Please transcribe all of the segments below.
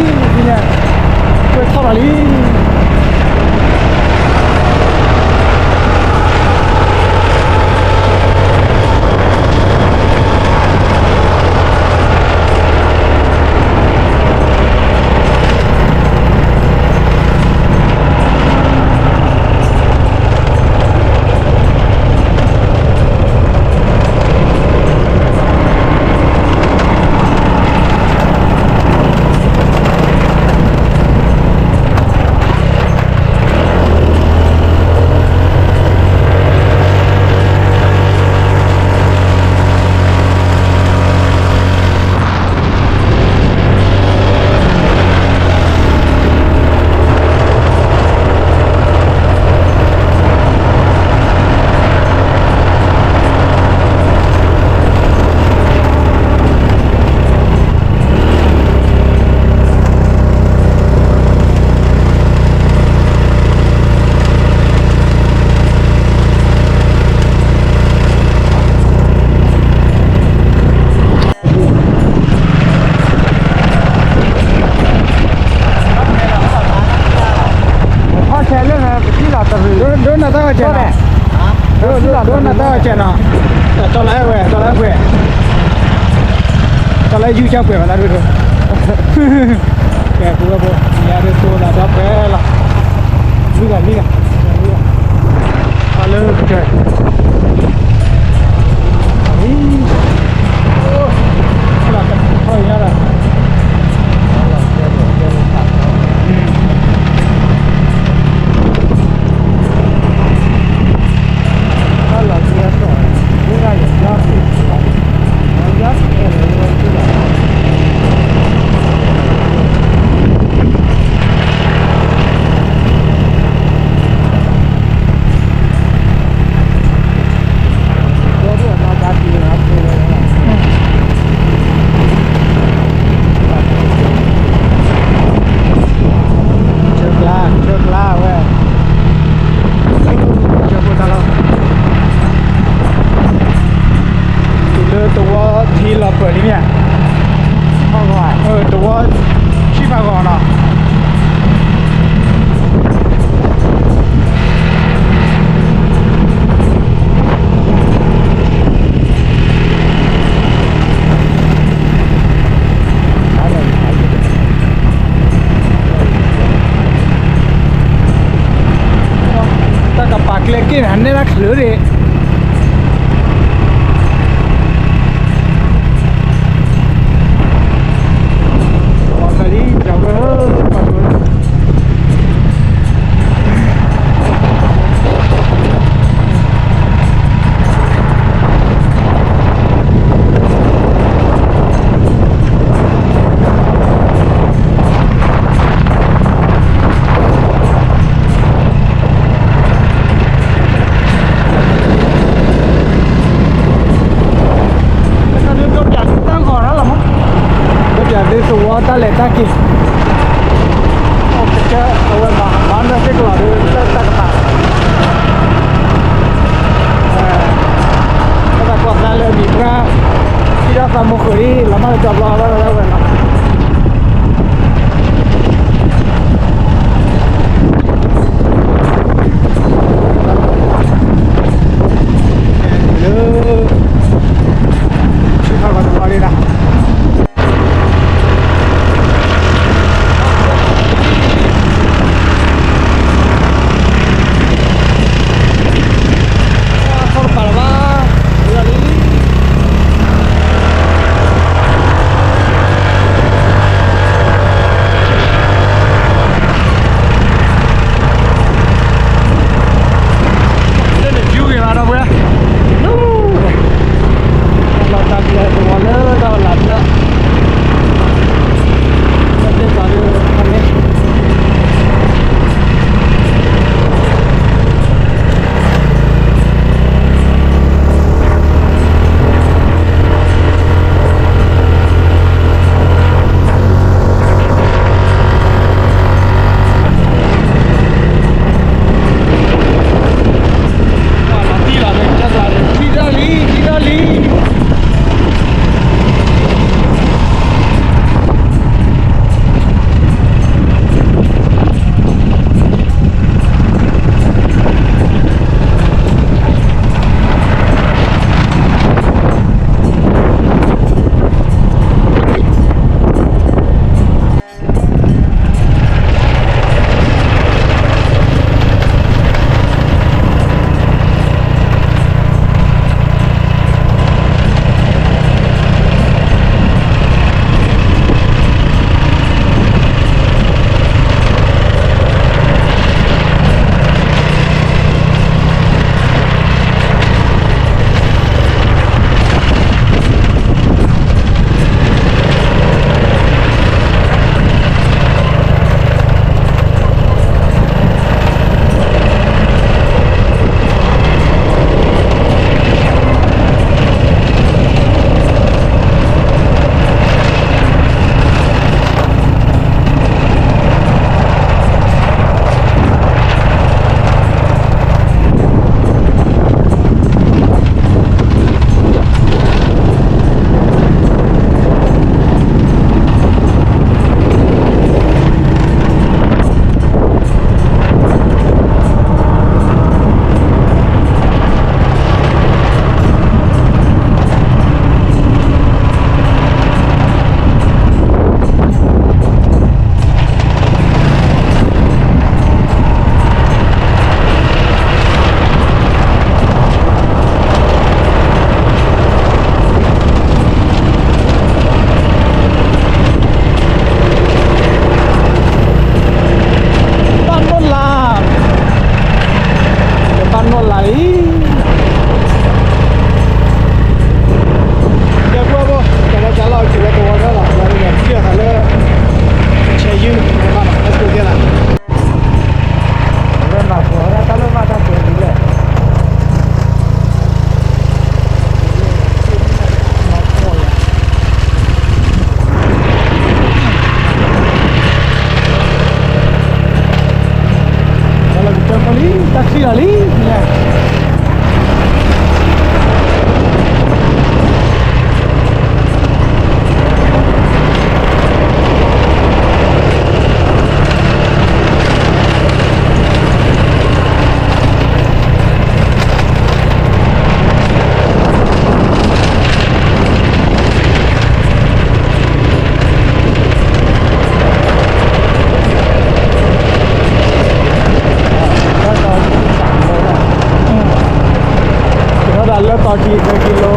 今天快到哪里？都那多少钱呢？都那多少钱呢？到来回，到来就想回吧，那就是。哎，不，你还得多那多回了。那个。Hello， 这。好了，好一下了。Lekin hande nak lure. Wakali jauh. rồi đi nha. To kilo.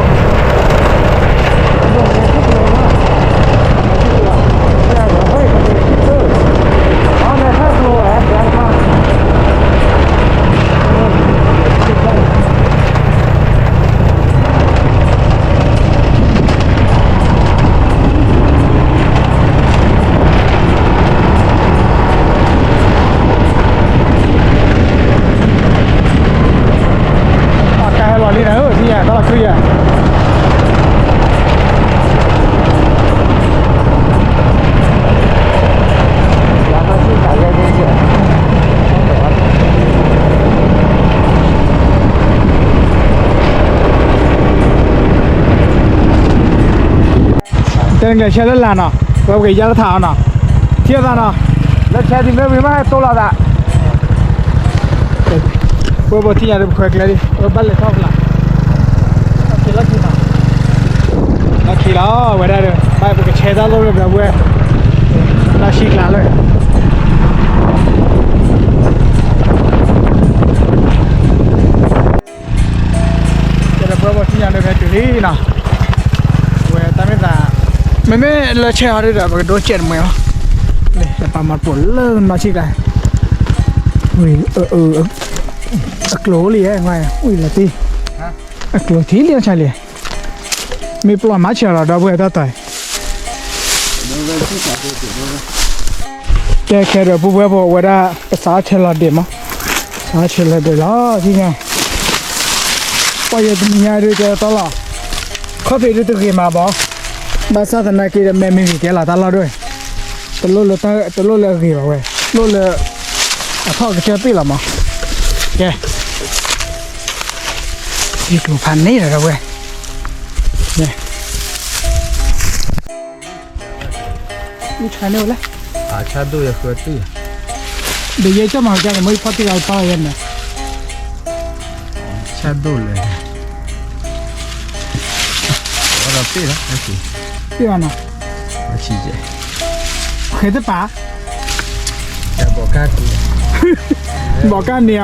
Tên người xe rất là nào, có cái giá thảo nào, chia ra nào, lên xe thì mới mai tô là đã. Bữa thì nhà được khỏe cái đi, bắt lại thóc là, cái lắc gì nào, lắc gì đó, vậy đây rồi, bây giờ cái xe đó luôn rồi bữa, nó xịt lá rồi. Cái là bữa thì nhà được cái chuyện gì nào. Mấy là chơi ở đây là cái đồ chuyện mày không? Này, là mặt bổ lớn mà chỉ cái. Ui, lố lì ấy ngoài. Ui là ti. Hả? Lố thí liền chạy lì. Mấy plot má chơi là đâu vừa ta tới. Cái rồi bố bố vừa ra sáu chơi là điểm á. Sáu chơi là điểm đó chứ nghe. Bây giờ mình nhai được cho tao là. Có phải được từ khi mà bỏ. Bà sao thằng này kia mẹ mình cái là ta lo rồi, tôi lo là gì vậy, lo là thọ cái chơi pi là mà, kệ, đi tụ phản này rồi vậy, nè, đi chơi đâu đấy, chơi đôi là khơi tư, để vậy cho mà cái này mới phát triển to hơn nè, chơi đôi là, ở đâu pi đó, cái gì? Đi vào nào? Chỉ vậy. Khế tất bá. Chả bỏ cá gì. Bỏ cá nè.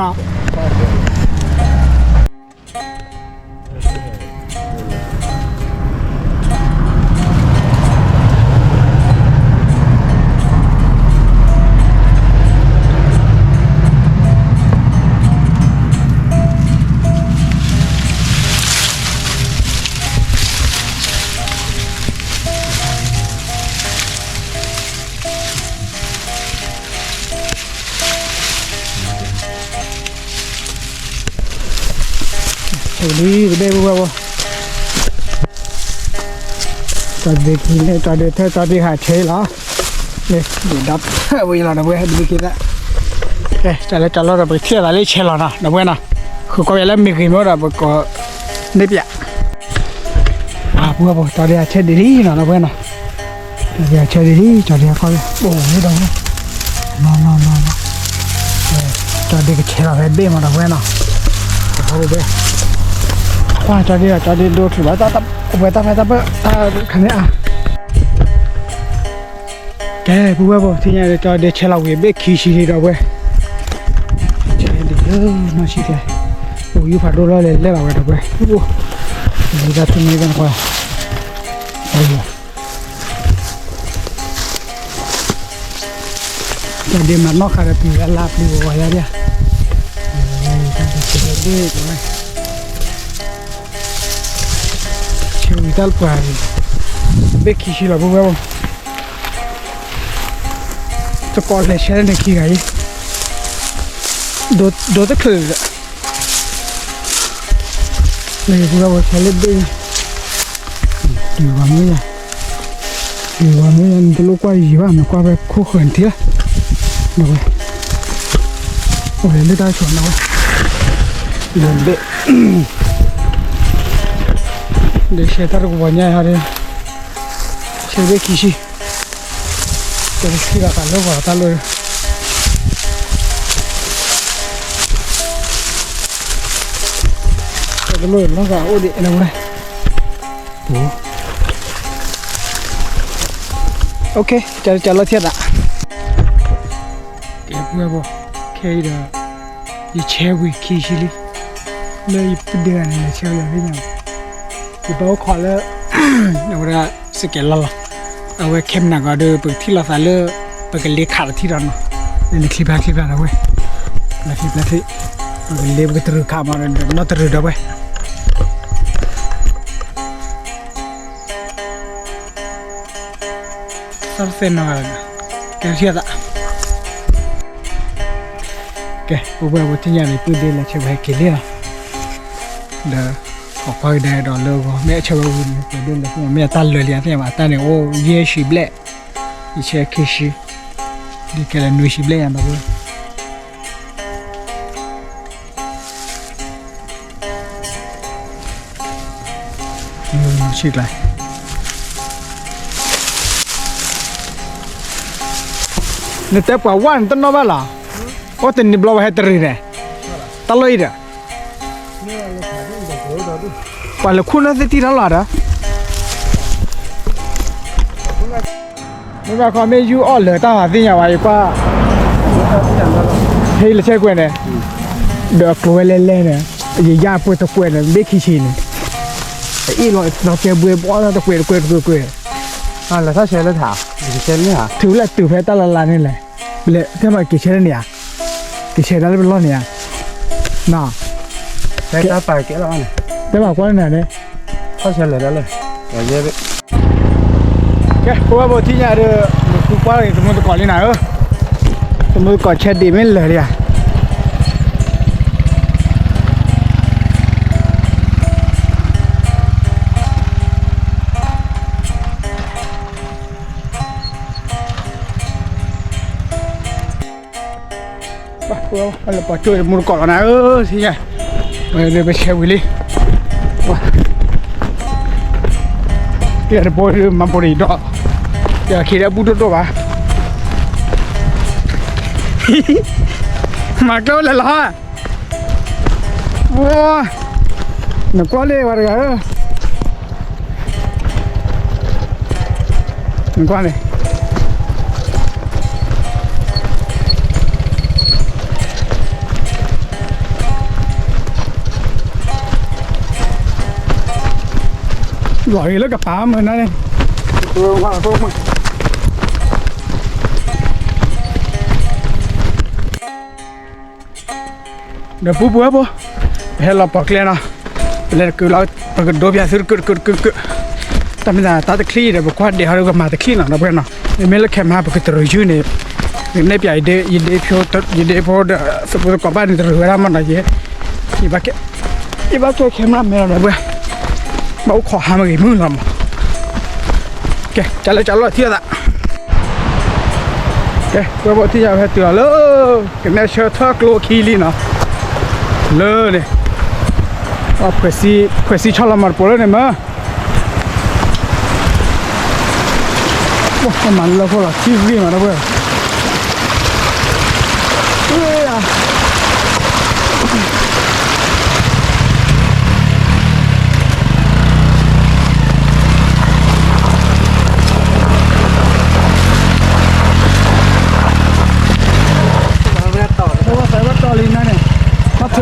Đi về đây bố. Ta đi hạt chế lá. Đây, để đắp. Bây giờ là bố đi kia đó. Ok, trả lời rồi bố thiết là lấy chế là nào bố nào. Không có vẻ là mình mới là bố có nếp dạ. Bố, ta đi hạt chế đi nào bố nào. Ta đi hạt chế đi, ta đi coi. Ồ, như đâu nữa. No. Ta đi cái chế là phải bê mà bố nào. Thôi bố. Cho đi đồ thử bảo ta phải ta khẳng định à cái bố thì nhà cho để chơi lâu về biết khí gì đâu vậy chơi đi nó chỉ thế yêu phải đồ lên vào đâu vậy bây giờ tụi mình đang qua cho đi mà nó khá là bị lạp đi vào đây đi tal cual Becky si la bố cho con này xe này kia ấy đồ tất thử này bố xe lên đây điều vào mới ăn cái lô quay gì mà qua về khu khẩn thế rồi lên đây ta chuẩn đâu Donde de şeyler kubanya hari şeyde kişi terisi katalo katalo katalo nó cả ô địa nào đây ok chờ lo thiệt ạ cái bữa bò cái đó đi chơi với kişi điเลยเดือนเลยเชียวอย่างที่ยังคือเขาขอแล้วเอาละสเกลละเอาไว้เข้มหนักก็เดือไปที่เราใส่เลยไปกันเลี้ยขาที่เราเนาะในคลิปนะเว้ยในคลิปที่ไปกันเลี้ยไปตรึกขามาเลยน่าตรึกด้วยเว้ยสับเส้นอะไรแกเชื่อละแกผมว่าที่ยังมีปืนเดินแล้วเชื่อไปกินเลยนะเด้อขอพักได้ดอลลาร์ก็แม่ชาวบ้านไปดูเลยแม่ตันเลยเลี้ยงที่มาตันเนี่ยโอ้เยี่ยชิบเล่อีเช่คิชิดีแค่ละนุ่ยชิบเล่ยังแบบชิคเลยเนี่ยแต่กว่าวันต้นน้อบ้าล่ะโอ้แต่นี่บล็อกให้ตรีเนี่ยตลอดเลยป่าละคุณน่าจะตีนั่นล่ะนะไม่ว่าความไม่ยูอ่อนเลยตั้งหาสิ่งอย่างไรก็เฮ้ยเราใช้กวนเนี่ยเด็กกลัวเล่นเนี่ยยาป่วยตะกวนเนี่ยไม่ขี้ชินอีหลอดเราเจ็บเบื่อป้อนตะกวนแล้วถ้าใช้แล้วถามจะใช้เนี่ยถือแหละถือแพ้ตลาดร้านนี่แหละเลยถ้ามากี่เชนเนี่ยกี่เชนแล้วเป็นร้อนเนี่ยน่ะใช้ตาไปเกี่ยวอะไรแต่บอกว่าเนี่ยเขาใช้เลยได้เลยแต่เยอะไปแกเพราะว่าบที่เนี่ยเดี๋ยวกูว่าอะไรสมมติก่อนนี่นะสมมติก่อนเช็ดดีไม่เลยเนี่ยว้าวอะไรปะช่วยมุดก่อนนะที่ไงเลยไปเช็ดวิลลี่ว้าเดี๋ยวพอมันพอดีดอกเดี๋ยวคิดว่าบุตรตัวบ้ามาเกล้าเลยล่ะโอ้หนักกว่าเลยว่ะเด้อหนักกว่าเลยหล่อยแล้วกับป๋าเหมือนนั่นเลยตัวมาเดี๋ยวปุ๊บให้เราปอกเลยนะแล้วคือเราปกติโดบยาซื้อกึดแต่ไม่ได้ตาตะคลีเดี๋ยวบอกว่าเดี๋ยวเราก็มาตะคลีหลังนะเพื่อนเนาะไม่เลิกแค่มาปกติเราอยู่เนี่ยในปีไอเดียยินดีพอสมมติกบ้านนี่จะรู้ว่ามันอะไรเยอะอีบ้าแค่แค่มาไม่เราเพื่อนมาขอหามากี่มื้อละมั้งแกจัดเลยเที่ยวละแกเพื่อบอกที่จะไปเที่ยวเลยแกน่าเชื่อทักโลคีลีนะเลยเนี่ยว่าเพื่อซีชอบละมันปวดเลยมั้ยว่ามันแล้วพอละที่วิ่งมาแล้วเว้ย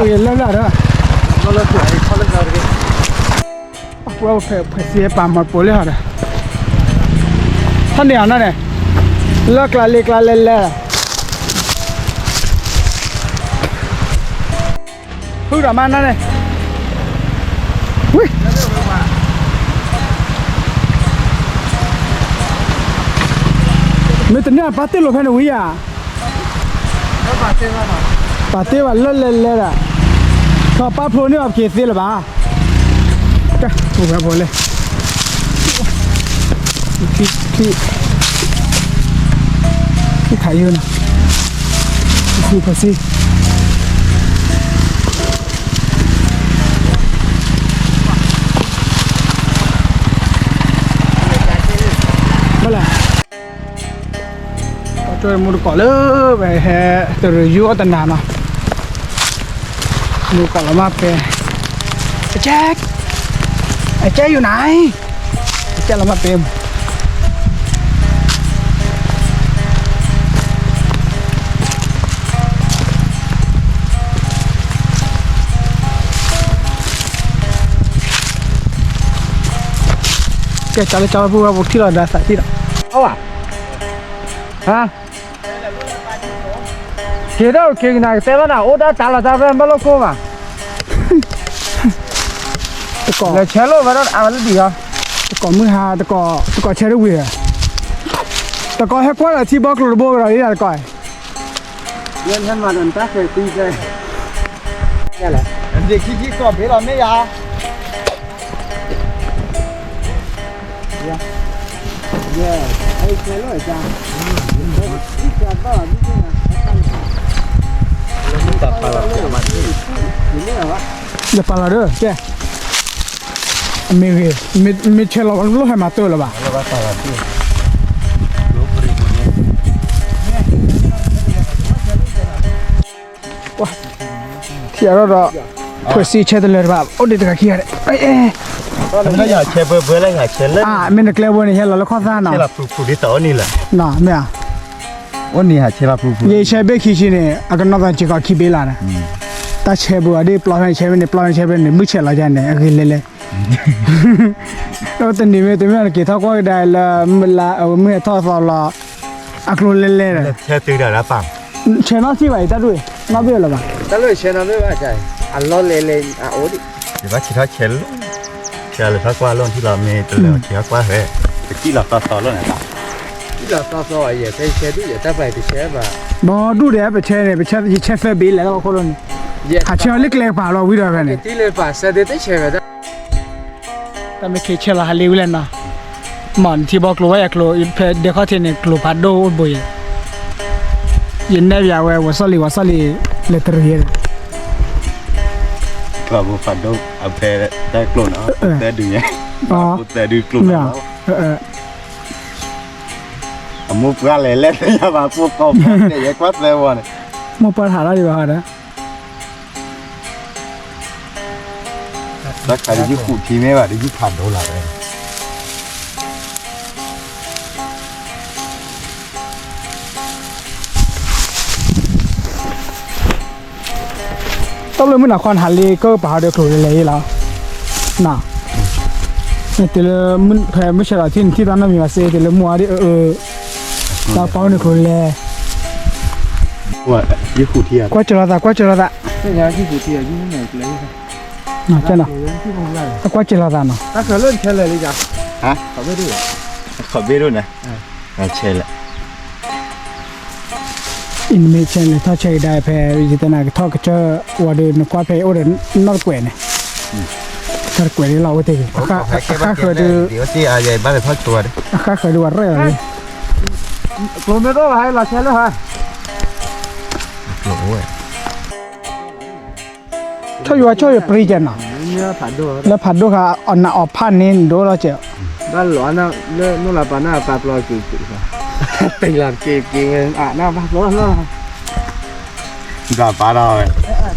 เห็นแล้วล่ะเด้อก็เลยสวยเขาเลยเอาดิว่าเพื่อเสียปามมาปวดเลยฮะท่านเดียวนั่นเนี่ยเลิกละเล็กละเล่นแล้วพูดออกมานั่นเนี่ยวิ่งไม่ตัวเนี่ยปาเต้หลบให้หนูวิ่งอ่ะปาเต้ว่าเล่นอ่ะก็ป้าพลูนี่แบบเกษียณหรือเปล่าจ้ะถูกแบบบอลเลยที่ขายอยู่นะคือภาษี ไม่แหละช่วยมุดเกาะเลยไปแห่ตัวยุ่งตันนานเนาะมุดเกาะแล้วมาเป็นไอ้แจ๊คอยู่ไหนไอ้แจ๊คเรามาเป็นแกจะเลยจะพูดว่าที่เราได้ใส่ที่เรา เอาอ่ะฮะเกี่ยวกับเกี่ยวกับเซเว่นอ่ะโอ้ได้จ่ายละจ่ายไปไม่รู้กู้มา ตะกอ แล้วเชลโล่ไปแล้วเอาแล้วดีอ่ะ ตะกอมือหาตะกอเชลล์เวียตะกอให้พ่อที่บอกเราบอกเราเนี่ยตะกอ เงินฉันมาโดนตัดเลยตีเลยนี่แหละ เด็กขี้ก่อนพี่เราไม่ยา เย้ไอ้เชลโล่จ้านี่จะบ้านี่นะ ตัดไปแล้วมัน นี่เหรอวะ อย่าปาละเด้อแกมีเชลล์เราให้มาตัวหรือเปล่า แล้วก็ตัดที่ ที่เราเพื่อซีเชตเลยแบบโอ้ดีตะกี้อะไรเอ้ย แล้วอยากเชฟเบอร์แล้วอยากเชฟเล่น ไม่นึกเลยว่าเนี่ยเราข้อซ่าหน่อ เชฟผู้ที่ต่อนี่แหละ น่ะเนี่ย วันนี้หาเชฟผู้ ยี่เชฟเบคิชิเนี่ยอาการนอกจากจิกาคิเบลานะแต่เชฟบัวได้ปลอดภัยเชฟเนี่ยปลอดภัยเชฟเนี่ยไม่เชื่อเราจะเนี่ยคือเล่แล้วตอนนี้ตัวนี้กี่เท่าก็ได้ละเมื่อทอดซอลละอักลุเล่เลย เชฟตื่นเดี๋ยวนะปัง เชฟน้องที่ไหวตาด้วยน้องเบี้ยหรือเปล่า แต่เลยเชลโล่ว่าใจอันล้อเล่ๆอ่ะโอ้ดิ เดี๋ยวว่าเชฟเชฟเชฟเลยพักว่าล่นที่เรามีตัวแล้วเชฟว่าเฮ้ยที่เราต่อล่นนะ ที่เราต่อต่ออย่าไปเชลดูอย่าไปเชลบ่ บอดูเดี๋ยวไปเชฟเนี่ยไปเชฟเฟอร์บิลแล้วก็คนนี้หาเชฟเล็กๆป่าเราวิดีโอกันเนี่ย ที่เลยป่ะเสด็จเชลได้ แต่ไม่เคยเชฟละฮาลิวเลยนะมันที่บอกรู้ว่าอยากรู้เพจเด็กเขาเทเนี่ยรู้พัดโดอุบอยยินได้ยาวเว้ยวาซาลีเลตเตอร์เฮีย ก็บุฟันดูเอาแต่ได้กลุ่นเอาแต่ดูเนี่ย อ๋อ แต่ดูกลุ่น เนี่ยมุกก็เลยเล่นอย่ามาพวกเขาเนี่ยยังวัดเลยวัน มาปัญหาอะไรดีกว่านะ แล้วใครได้ยุคขุดทีไม่ว่าได้ยุคผ่านโดนหลักเลย ต้องเลยมันหนักควันหันเลยก็ป่าเดียวครูเลยแล้วน่ะแต่ละมันแพ้ไม่ใช่หรอที่ตอนนั้นมีมาเสียแต่ละมัวดิตาเป้าเนี่ยครูเลย ว่ายุคขุดทีอ่ะ กว่าเจอละ นี่ยาที่ผู้ที่อายุไหนเลย น่ะเจ้าน่ะ ที่ผมเลย กว่าเจอละน่ะ ถ้าเกิดเล่นเชลเลยจ้ะ ฮะ เขาไม่ดู ขอเบี้ยด้วยนะเชลละ อินเมชันเลยถ้าใช้ได้แพ้จิตนาก็ทอดก็จะว่าเดินกว่าแพ้โอ้เดินนอกแกว่เนี่ยถ้าแกว่เราเตะข้าเคยดู เดี๋ยวที่อาใหญ่บ้านไปทอดตัวดิ ข้าเคยดูอะไรเลย กลุ่มไม่ต้องให้เราเชลเลยฮะ โอ้ย ช่วยว่าช่วยปรีจันน่ะ เนี่ยผ่านดู แล้วผัดด้วยค่ะอ่อนน่ะออกพันนี่ดูเราเจ้า ด้านหลังน่ะเนื้อนู่นละปาน่าปลาปลอยกี่ค่ะตีหลังกี่อ่ะหน้าบ้านร้อนร้อน ดาปลาเราเลย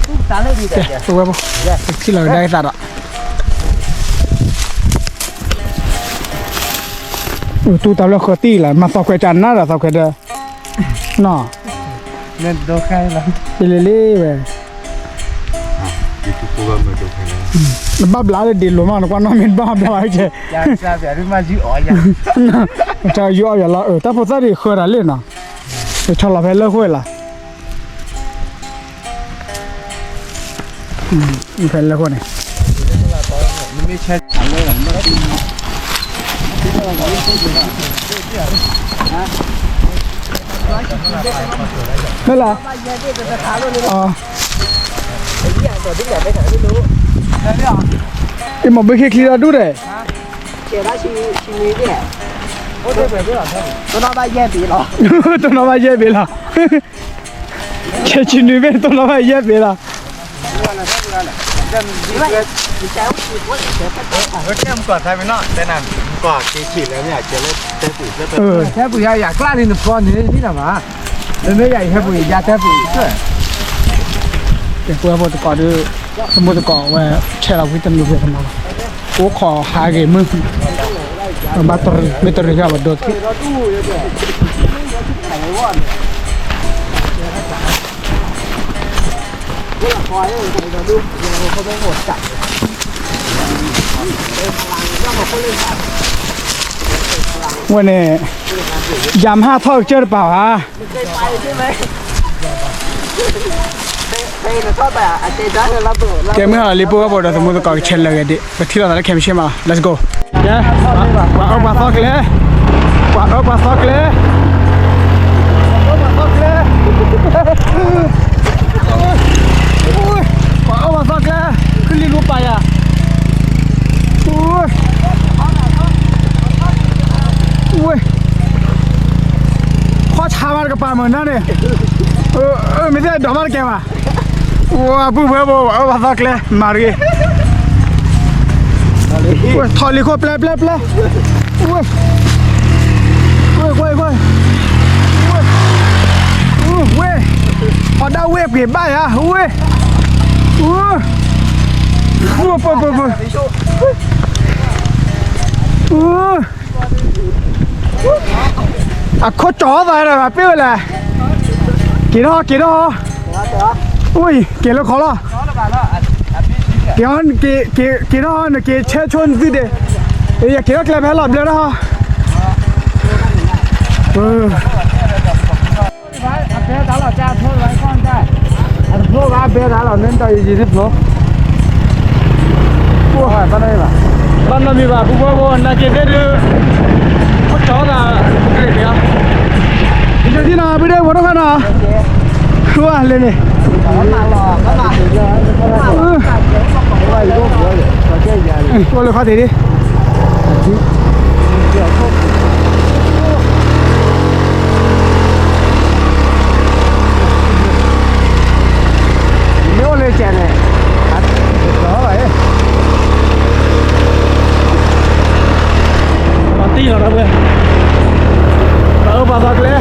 ตู้สารเลยดีแต่ ตัวแบบที่เราได้ตัดอ่ะตู้ตาเราเคยตีแหละมาสอบแกจันน่าจะสอบแกเด้อน่ะ เนี่ยดูใครล่ะ เล่ๆเว้ย ยูทูบก็มาดูให้ บ้าบลาเลยดิลมาแล้วก็น้องเป็นบ้าบลาใช่ ยาซาเบียร์มาจีอ๋อยา จะอยู่อย่าละแต่พอซะดิเคยละเล่นน่ะจะชอบละเพลเลิกห้วยละเพลเลิกห้วยนี่ มันไม่ใช่ถังเลยหรอไม่ได้นั่นแหละอ๋อไอ้หมอไปคิดเราดูเลย เจ้าชีมีเนี่ยโอ้เดี๋ยวไปด้วยตัวน้าบ้านแย่ปีหรอ ตัวน้องมาเย็บไปละแค่ชินนี่เป็นตัวน้องมาเย็บไปละ เดี๋ยว ก็แค่มกอดไทยไปเนาะแต่นั่นกอดขีดแล้วเนี่ยเจอเลยเต้ปุ๋ยเต้ แท้ปุ๋ยอยากกล้านี่นะพอนี่นี่นะมาแล้วไม่ใหญ่แท้ปุ๋ยยาแท้ปุ๋ยใช่ เดี๋ยวพวกตะกอดูสมุดตะกอว่าแช่เราวิตามินเยอะขนาดไหนโอ้ขอหาเกมมึงมาตรไม่ตรก็มาโดดวันนี้ยำ5 เท่าเจอหรือเปล่าฮะ เคยไปใช่ไหมเคยนะชอบแบบอาเจจ้าเนี่ยระเบิด เกมเมื่อลิปูก็บอกเราสมมติก็เชลเลยดิไปที่เราแล้วเข้มใช่ไหม let's go เดี๋ยวว่าเอาปลาซอกเลยว่าเอาปลาซอกเลยเอาปลาซอกเลยว่าเอาปลาซอกเลยขึ้นรีรูปไปอ่ะโอ้ยโอ้ยข้อชามันกับปลาเหมือนนั่นเนี่ยไม่ใช่ดอกมันแกว่ะว้าปุ๊บเบอร์เอาปลาซอกเลยมาดิโอ้ยถอดลิโก้เปล่าโอ้ยเว้ยพอได้เว้ยเปลี่ยนบ้านอ่ะเว้ยอ่ะโคจ๋อไปเลยแบบเปรี้ยวเลยกี่ดอกอุ้ยกี่แล้วขอละกี่ดอกกี่เชื่อชนสิเดอย่ากี่ดอกแกลบให้หลับเลยนะฮะ别打了，家拖来放在，拖完别打了，能到一起拖。不好，把那个。บ้านเรามีแบบพวกนักเก็ตเดือเขาจ๋อนะเกลียดเนี่ยเดี๋ยวที่นาไปได้หมดแล้วนะชัวร์เลยเนี่ยตัวเลยข้าตีดิ没有来捡的，找来。 ปาร์ตี้เหรอเพื่อนปลาซักเลย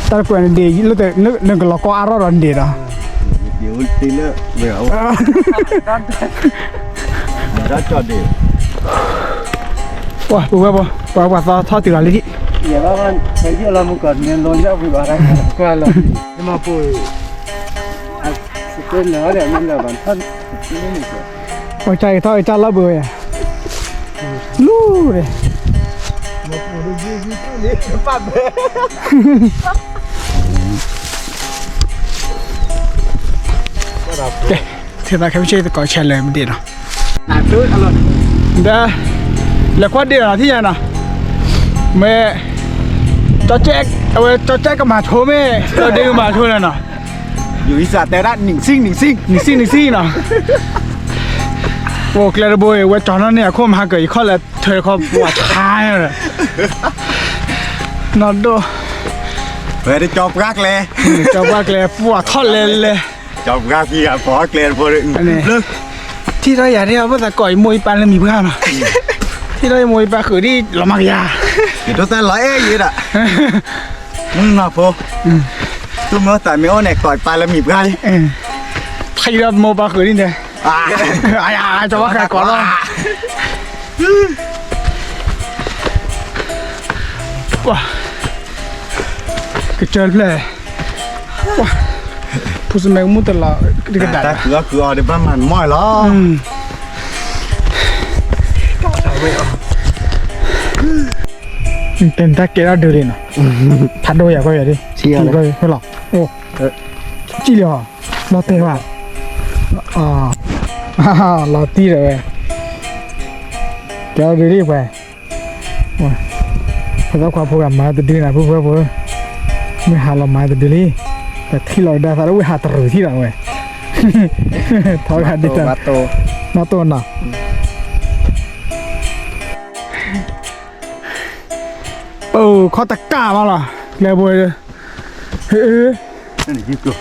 ตะกวยเดียแล้วแต่นึกเราก็อารมณ์เดียนะ เดี๋ยวตีเลิกเดี๋ยวรัดจอดดิ ว้าปุ๊บว่าทอดตีอะไรที่ 也老板，开起了么个年老家会把它关了，他妈不，是跟哪两年老板他那个。 หัวใจทอดจ้าละเบยลู่เลยเธอมาแค่ไม่ใช่ตะกอแชร์เลยมันดีเนาะ 哪都他了， เด้อแล้วก็เดียวที่ยังนะเมื่อจอแจ๊กเอาไว้จอแจ๊กก็มาโชว์แม่จอเด็กก็มาโชว์เลยเนาะ อยู่อีสานแต่ละหนึ่งซิ่ง หนึ่งซี่เนาะโอ้เกลือโบยว่าจอนั้นเนี่ยข้อมาเกิดข้อละเธอเขาปวดท้ายเลยนอนดู เฮ้ยได้จอบรักเลย เจ้าว่าเกลือปวดท่อนเลย จอบรักพี่อ่ะพอเกลียนพอเลย อันนี้ที่เราอยากที่เราจะก่อยมวยปันแล้วมีเพื่อนเนาะที่เรามวยปันคือที่ละมักยา อยู่ตัวแต่ร้อยยี่อ่ะมึงมาพอตุ้มแต่ไม่เอาเนี่ยก่อยไปแล้วมีเพื่อน ไทยเราโมปันคือที่เนี่ย哎呀，怎么还搞了？哇，个真嘞！哇，不是没木的了，这个 แต่ 蛋。 คือเอาได้ประมาณม้อยแล้ว เป็นตาเกล้าดูเลยนะทัดโดยก็อย่างนี้ที่ก็ไม่หรอกโอ้จีเหรอเราเตะว่ะเราตีเลยเกล้าดูดิไปว่าเพราะความพยายามมาตัวดีนะเพื่อนไม่หาเรามาตัวดีแต่ที่เราได้สารวิหารตรึที่เราเว้ยทอกันดิจังมาตัวน่ะโอ้เขาตะก้ามาหรอเลยบอยเฮ้ย นั่นนี่คือ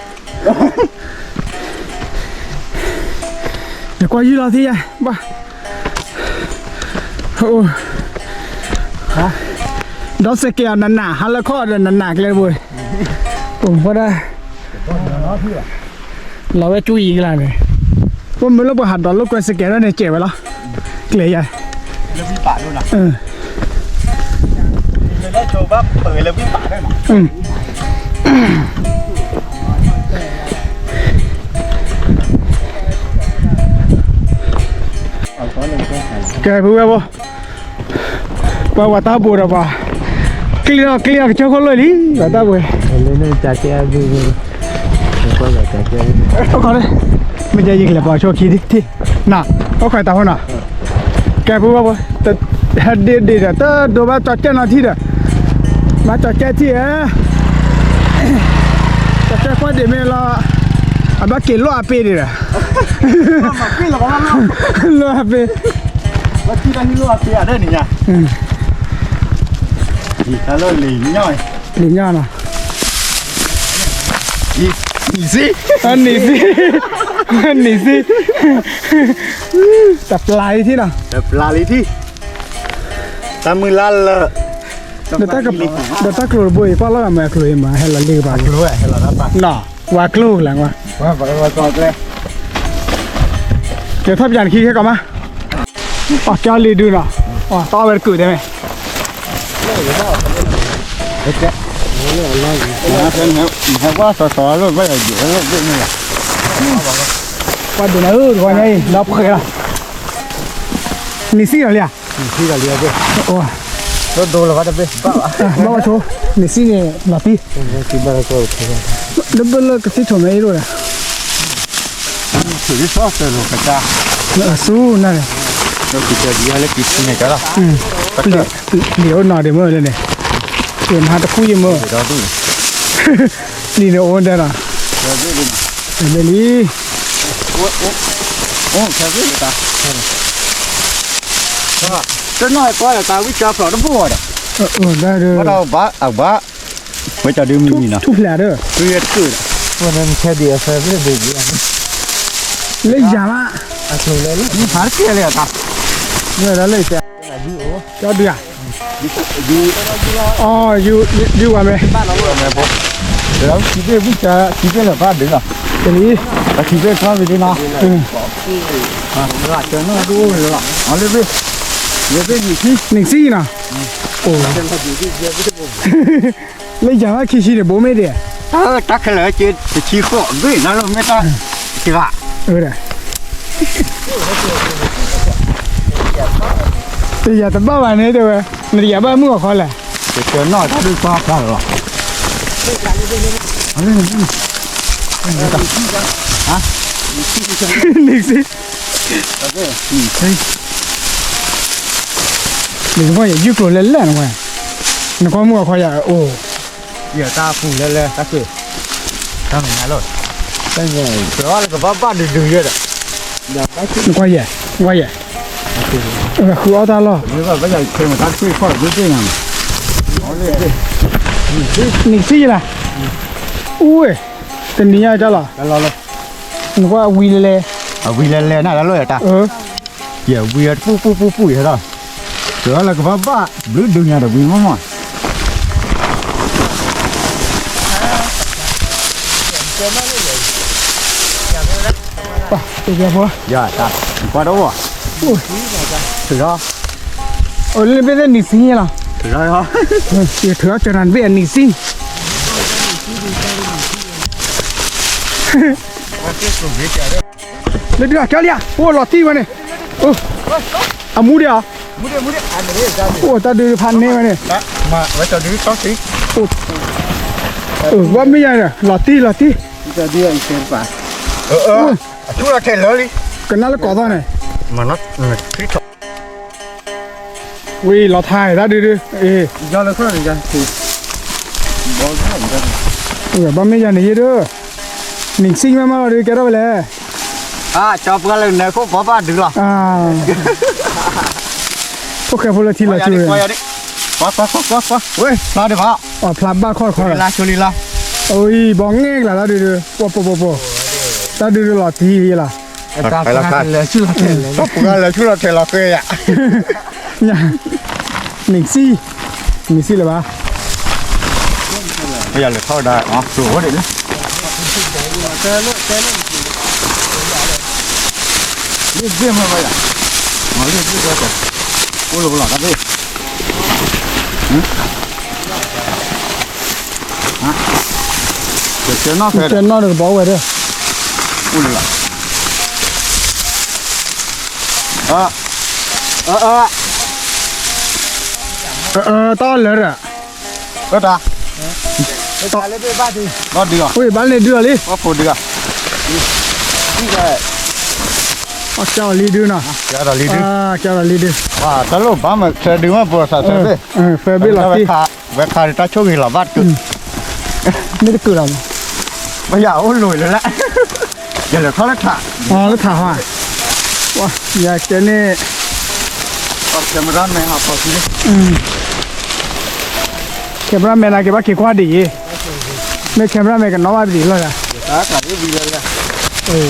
เดี๋ยวก็ยืดเราที่ยัยบ้าโอ้ฮะดอสเกียร์นั่นน่ะฮัลโหลข้อเดินนั่นน่ะเลยบอยผมก็ได้เราไปจุยอีกแล้วเนี่ยว่ามันเราไปหัดดอลลูกกันสเกียร์แล้วเนี่ยเจ็บไปแล้วเกลี่ยยัย แล้ววิปะด้วยนะแล้วโจบ้าเปิดแล้ววิปะได้หรอ แกพูดว่าบ่ว่าตาบัวบ่เคลียร์เจ้าคนเลยดิว่าตาบัว เลยนี่จ่าแกดูก็แบบจ่าแก เอาเขาเลยไม่จะยิงเลยบ่โชว์ขี้ดิที่น่ะเอาใครตาหัวน่ะแกพูดว่าบ่แต่เด็ดแต่โดนมาจอดแจ้นาทีเด้อมาจอดแจ้ที่จอดแจ้คนเดียวไม่รออ่ะบ้ากินล้อเปดิเด้อ มาขึ้นหรอวะ ล้อเป ว่าที่นั่นนี่รู้ว่าเปียได้นี่ไงอีกแล้วหลีง่อย ลิงย่าน่ะ อีสิ อันนี้สิแต่ปลายที่น่ะ แต่ปลาลิที่ตามือลั่นเลย เดี๋ยวตากลัวบุยป้าเราไม่กลัวมาให้เราเลี้ยงบ้าน รู้เห็นแล้วปะ น่ะว่ากลัวหลังว่า ว่าก่อนเลย เดี๋ยวทับยันขี้แค่ก่อนมาอ๋อเจ้าลีดูน่ะอ๋อต่อไปกูได้ไหม นะว่าสอๆแล้วไม่อยู่แล้วเรื่องนี้ ว่าดูนะว่าไงเราเคยละนี่สิอะไรอ่ะ ที่เราเรียกด้วย โอ้ รถโดนแล้วก็จะไปบ้า มาว่าโชว์นี่สิเนี่ยลาปี ที่บ้านก็โอเค ดับเบิลก็ที่ถมไม่รู้เลย ถือที่ชอบเลยลูกกระจา สู้นั่นเลย เราคิดจะดีอะไรคิดที่ไหนกันล่ะ เดี๋ยวหน่อยเดี๋ยวเมื่อเลยเนี่ยเตรียมหาตะคุยเมื่อ เราดู นี่เนี่ยโอนได้น่ะ เราดูดิ เดี๋ยวนี้ โอ้แค่นี้ตาจะน้อยกว่าตาวิชาสอนผู้อ่ะ ได้เลย ว่าเราบ้าเอาบ้าไม่จะดื่มนี่นะ ทุกแหล่เด้อ เรียดขึ้น วันนั้นแค่เดียวแค่ไม่ได้ดู เลยยามา อาชูเลย นี่หาเสียเลยตา เนี่ยแล้วเลยจ้ะเจ้าเดือ ดู อ๋ออยู่ว่าไหม บ้านเราเลยไหมผมเดี๋ยวคิดว่าวิชาคิดว่าแบบบ้านดึงอ่ะ เดี๋ยวนี้ แต่คิดว่าชอบไปดีนะอ่ะเจอหน้าดูเลยล่ะเอาเลยพี่เดี๋ยวไปอยู่ที่ หนึ่งซี่นะโอ้เลยยามาขี้ชีเนี่ยโบไม่เดีย ตักเลยเจจะชี้ข้อด้วยนั่นเราไม่ต้องคิดว่า เด้แต่อย่าแต่บ้าวันนี้เด้อมันอย่าบ้ามึงก็ขอแหละ จะเจอหน้าถ้าดูฟ้าฟ้าหรอเอาเลยนี่ หนึ่งซี่ โอเคใช่ หนึ่งพ่ออย่ายุ่งกลัวเล่นๆนะเว้ยนึกว่ามึงก็ขออย่าโอ้ เดี๋ยวตาฟูเลยตาคือทำยังไงล่ะตั้งไงแต่ว่าเราก็บ้านดึงเยอะอ่ะ นึกว่าอย่าคือเอาตาล้อ นี่ก็ไม่ใช่เคยมาตั้งชื่อข้อเรื่องยังเอาเลย หนึ่งซี่นะอุ้ยแต่นี่ยังจะหรอ แล้วเรา นึกว่าวีเลย เอาวีเล่นๆน่ะแล้วเลยตาเดี๋ยววีปูใช่ไหมเดี๋ยวเราก็บ้าดึงยังแต่วีมั่ว ป่ะตัวเดียวพอ dạ ta qua đâu à อุ้ย thử đó โอ้ยเล่นไปเล่นนิซี่เหรอ thử đó hả เดี๋ยวเธอจะรันไปนิซี่เดี๋ยวเจ้าเลี้ยโอ้หลอดที่วะเนี่ยโอ้อามูเดียว mua đi ăn đi ra โอ้ตาดูพันนี่วะเนี่ย đó mà với cho đi có tí ว่าไม่ใช่เนี่ยหลอดที่ จะเดียวอีกเป็นป่ะ chú là thèn lớn đi กันนั่นแล้วก่อตอนไหน mà nó thích thật วิหลอดไทยตาดูเอ๊ะ do là không được thì bỏ không được ว่าไม่ใช่เนี่ยเด้อหนึ่งซิ่งมาดูแกได้ไปเลย à cho bữa lần này không bỏ ba được rồi พวกแกพูดละทีละชื่อ quay đi quá ui lo đi vào อ๋อพลับบ้าข้อ la cho đi la โอ้ยบ้องเงี้ยล่ะตาดูปอตาดูหลอดทีล่ะ phải là khai là chưa thể là có bữa là chú là thèn là kê ạ เนี่ยหนึ่งซี่เลยปะ bây giờ là thôi đã rủ đi nữa liên viêm thôi vậy à nói liên viêm thôi kìa ôi lột lọt đi hả để cho nó phải เจนนอกเดี๋ยวบอกไว้เด้อ ôi lộtต้อนเลยอ่ะ ớt à ta lấy về ba thì nó được à อุ้ยบ้านเลยเดือดเลย có phun được à đi rồi อ๋อเจ้าลีดื้อน่ะ dạ rồi đi đi เจ้าลีดื้อ à tao lúc bám mà xe đứng mà vừa sao thế เฟรบี้หลอดที่ về khai ta cho người là vắt cực ไม่ได้เกิดอะไร bây giờ ôi lùi rồi lại giờ là khó lắc thả อ๋อแล้วถามว่าอยากจะนี่ camera này học vào gì แคมราแมนอะไรก็ว่าเกี่ยวกับดีไม่แคมราแมนกันน้องว่าดีเลยอ่ะ đó cả cái video này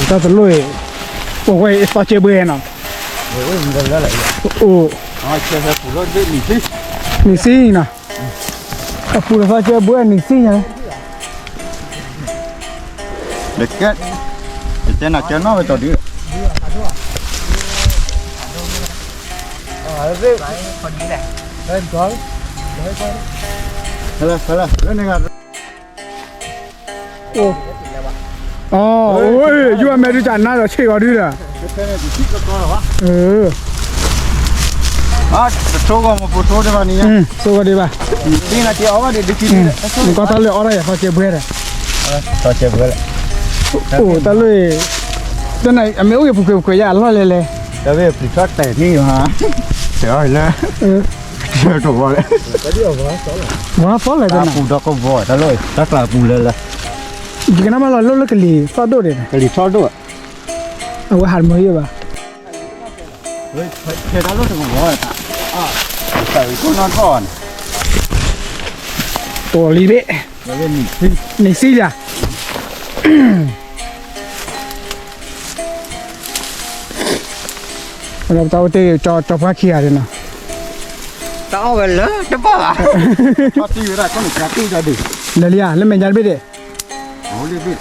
ตาตะลุยบอกว่าสตอเจเบนอ่ะ với video đó lại โอ้ chơi theo phụ lôi với mình thích นี่ซี่นะแต่ปูสตอเจเบนนี่ซี่ไง để kết để trên nào cho nó về tàu đi về phần đi này lên có phải là lên này là โอ้อ๋อโอ้ยยูอเมริกันน่าจะเชื่อดื้ออ่ะ cái này thì thích con rồi hả อ่ะ số con một phụ số đây bạn nhé สวัสดีป่ะ đi là chị áo để đi chín มันก็ตะลุยอะไรสตอเจเบนอ่ะ tao chơi với lại โอ้ตะลุยตอนไหนอเมริกันผูกเกี่ยวยาล้อเลย tao về bị thoát tẻ đi hả trời ơi lên chơi trộn vào đấy ว้าฟ้อเลยตอน ta นั้น phụ đó có vội ta lôi chắc là phụ lên là จริงๆนะมันเราเลิกกันลีฟาดโดดเลย cái gì cho được เอาไว้หันมืออยู่ป่ะ thế đó lúc thì cũng vội ta tại con non còn ตัวลีเบะ rồi lên mình thích นี่ซี่จ้ะเราจะเอาเตะจอพักเขียเลยนะ tao về lớn chấp bao à cho tiêu ra con cá tiêu ra đi เดี๋ยวแล้วแม่ยันไปเด้ ôi đi đi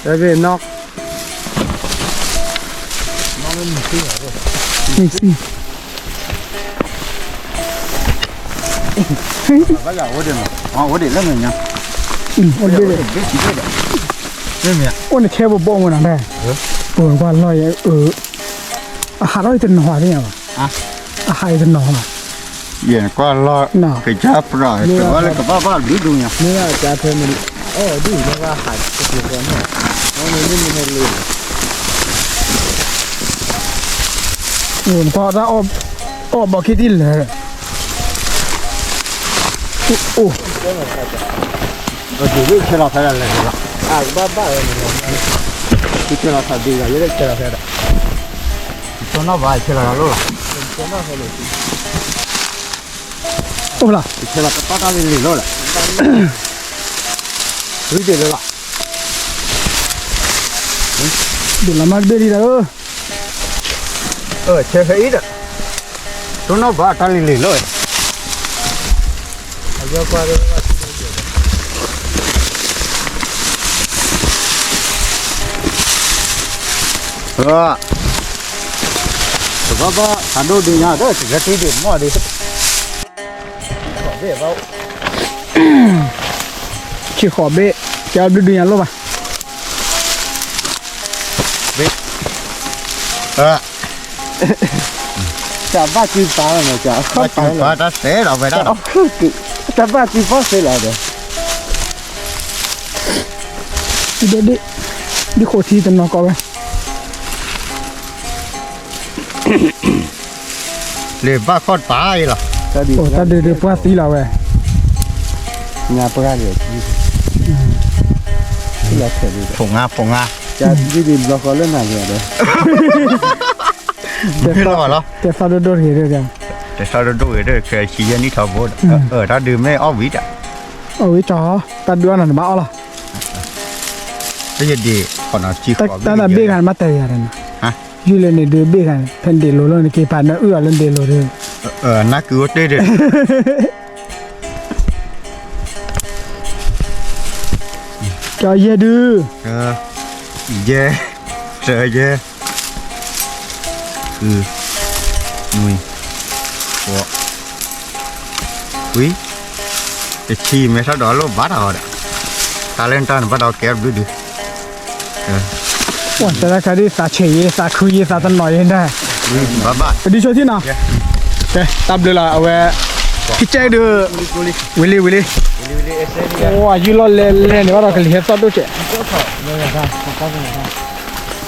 เดี๋ยว nó นี่ซี่ bây giờ ôi đi mà ôi đi lên rồi nha โอ้ยเด้ biết chỉ biết đấy mẹ โอ้ยเทปบ่งนะแม่ปวดกว่าลอยอาหารเราจะหนอนี่อ่ะอาหารจะหนออ่ะ giờ qua lo Nào. cái chắp rồi cái đó là cái ba biết đâu nha เนี่ยจะเพิ่มมันดีนะว่าหายก็คือคนเนี่ยมันไม่มีเลย โอ้ยพอถ้าบอกคิดดิเลยโอ้ rồi chỉ biết chơi là phải là này rồi บ้าเลยเนี่ยที่เราทำดีกันเยอะๆเลย cho nó vài chơi là luôn โอ้ล่ะ chơi là cái bắt ra lên rồi lại cứ chơi rồi เดี๋ยวเรามาเบรีแล้วchơi phải ít rồi cho nó vài ra lên rồi เยอะกว่าเลย เ Baba, ando di nhà đó chỉ là tí điểm mà đi. Bỏ về vào. chỉ khó bê cho đưa nhà luôn mà chả ba chi phá là chả Không phải là ta sẽ đâu vậy đó. chả ba chi phá sẽ là được đi khổ thi tầm nó có vậy Để ba con phá ấy là. ta đi ta đưa qua tí là vậy nhà bữa được là thể đi Phùng Nga. chả đi lo có lên nào rồi Thế là đó. để sao đôi thì được rồi Để sao đâu rồi đấy cái chi đi thầu vô. Ở ta đưa mấy áo vít à. ôi chó ta đưa nó bảo là Bây giờ đi còn nó chi khó. ta là biết gan mắt tay rồi Hả? như lên này đưa biết gan phần để lỗ lên cái bàn nó lên để lỗ rồi Nó cứ thế đấy. cho ye đưa Yeah. Trời yeah. Mùi. Ủa. Quý. Cái chi mấy sau đó nó bắt đầu đó. Ta lên trên bắt đầu kéo đứa. ủa ta là cái đi xả chế xả khui xả tân nói hiện đây Baba. đi chơi thế nào đây tập được là về cái chơi được Willy ôi you lo lên để bắt đầu cái liệt sao đâu chứ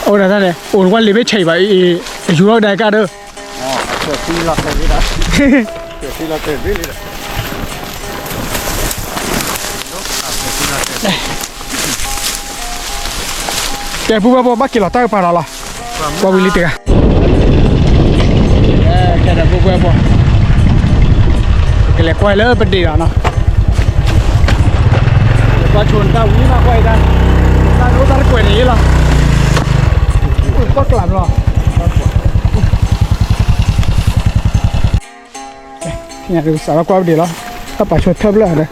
ôi là thế này ôi quan lý biết chạy vậy you lo đại ca đó cái bố bắt kia là tay phải là qua Willy tega cái đó bố cái này quay lỡ bên đi đó nó qua chuồn tao nghĩ mà quay ra ta nó ta quay này là bắt làm rồi nhà được sao qua đi đó ta phải chuột thấp lại đấy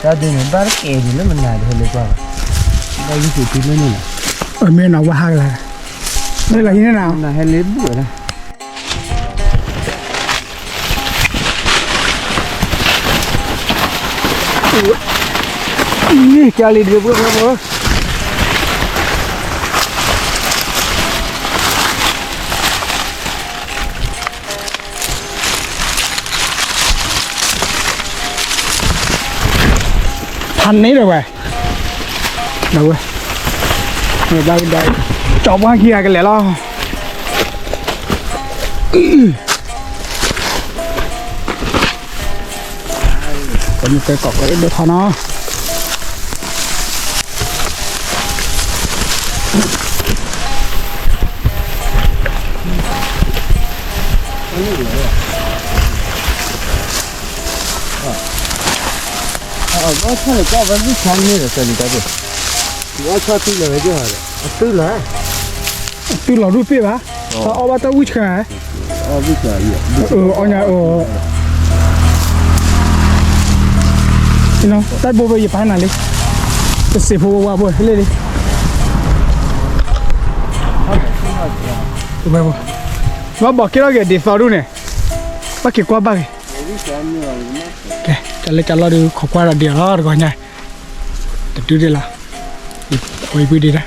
ta đi mình bắt kè thì nó mình làm được qua đây cái gì nó nè ở miền nào qua là đây là như thế nào là hay lấy bữa này cho đi được bữa thành đấy rồi đâu rồi đây chọn qua kia cái lẻ lo có một cái cọc cái được thằng nó nó thôi có vẫn biết sang như là gì cái gì nó cho tí là cái gì tư là rút biết hả sao ông ta uống cái biết là gì ở nhà nó tắt bộ về phải nào đi cái xếp bộ qua bộ lên đi nó bỏ cái đó cái để vào luôn này bắt cái qua bao cái trả lời được khó qua là điều đó rồi nha tập đi là hồi đi ra